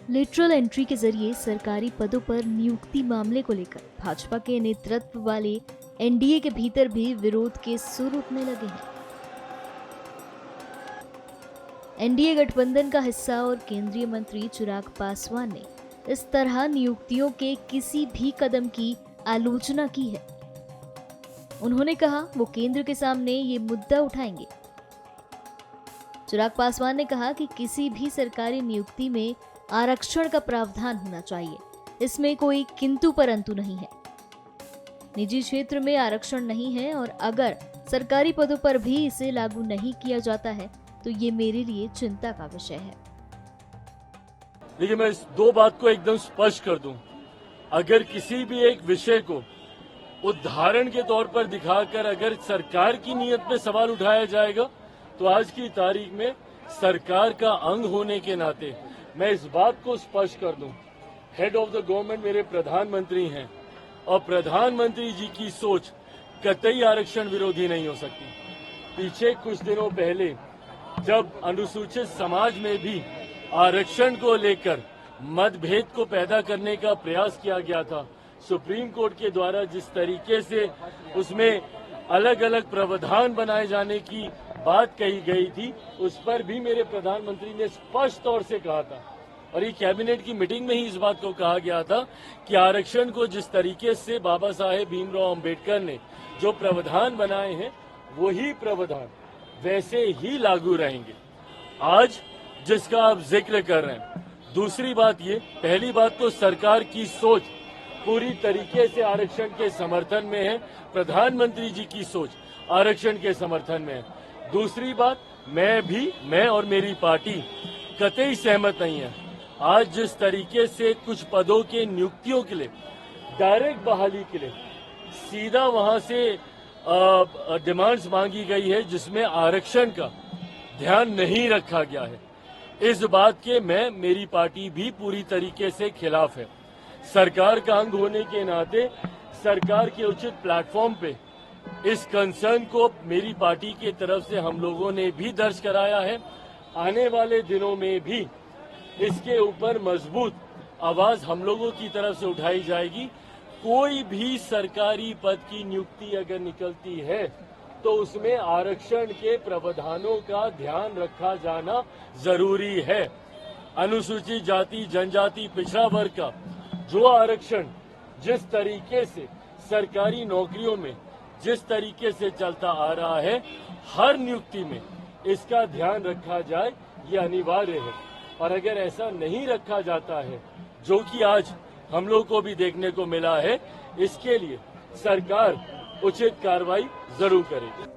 Lateral entry के जरिए सरकारी पदों पर नियुक्ति मामले को लेकर भाजपा के नेतृत्व वाले एनडीए के भीतर भी विरोध के सुर उठने लगे हैं। एनडीए गठबंधन का हिस्सा और केंद्रीय मंत्री चिराग पासवान ने इस तरह नियुक्तियों के किसी भी कदम की आलोचना की है। उन्होंने कहा वो केंद्र के सामने ये मुद्दा उठाएंगे। चिराग पासवान ने कहा कि किसी भी सरकारी नियुक्ति में आरक्षण का प्रावधान होना चाहिए, इसमें कोई किंतु परंतु नहीं है। निजी क्षेत्र में आरक्षण नहीं है और अगर सरकारी पदों पर भी इसे लागू नहीं किया जाता है तो ये मेरे लिए चिंता का विषय है। देखिए, मैं इस दो बात को एकदम स्पष्ट कर दूं। अगर किसी भी एक विषय को उदाहरण के तौर पर दिखाकर अगर सरकार की नीयत पे सवाल उठाया जाएगा तो आज की तारीख में सरकार का अंग होने के नाते मैं इस बात को स्पष्ट कर दूं, हेड ऑफ द गवर्नमेंट मेरे प्रधानमंत्री हैं और प्रधानमंत्री जी की सोच कतई आरक्षण विरोधी नहीं हो सकती। पीछे कुछ दिनों पहले जब अनुसूचित समाज में भी आरक्षण को लेकर मतभेद को पैदा करने का प्रयास किया गया था, सुप्रीम कोर्ट के द्वारा जिस तरीके से उसमें अलग अलग प्रावधान बनाए जाने की बात कही गई थी, उस पर भी मेरे प्रधानमंत्री ने स्पष्ट तौर से कहा था और ये कैबिनेट की मीटिंग में ही इस बात को कहा गया था कि आरक्षण को जिस तरीके से बाबा साहेब भीमराव अंबेडकर ने जो प्रावधान बनाए हैं वही प्रावधान वैसे ही लागू रहेंगे। आज जिसका आप जिक्र कर रहे हैं, दूसरी बात ये, पहली बात तो सरकार की सोच पूरी तरीके से आरक्षण के समर्थन में है, प्रधानमंत्री जी की सोच आरक्षण के समर्थन में है। दूसरी बात, मैं और मेरी पार्टी कतई सहमत नहीं है। आज जिस तरीके से कुछ पदों के नियुक्तियों के लिए डायरेक्ट बहाली के लिए सीधा वहां से डिमांड्स मांगी गई है जिसमें आरक्षण का ध्यान नहीं रखा गया है, इस बात के मेरी पार्टी भी पूरी तरीके से खिलाफ है। सरकार का अंग होने के नाते सरकार के उचित प्लेटफॉर्म पे इस कंसर्न को मेरी पार्टी की तरफ से हम लोगों ने भी दर्ज कराया है। आने वाले दिनों में भी इसके ऊपर मजबूत आवाज हम लोगों की तरफ से उठाई जाएगी। कोई भी सरकारी पद की नियुक्ति अगर निकलती है तो उसमें आरक्षण के प्रावधानों का ध्यान रखा जाना जरूरी है। अनुसूचित जाति, जनजाति, पिछड़ा वर्ग का जो आरक्षण जिस तरीके से सरकारी नौकरियों में जिस तरीके से चलता आ रहा है, हर नियुक्ति में इसका ध्यान रखा जाए, ये अनिवार्य है। और अगर ऐसा नहीं रखा जाता है, जो कि आज हम लोग को भी देखने को मिला है, इसके लिए सरकार उचित कार्रवाई जरूर करेगी।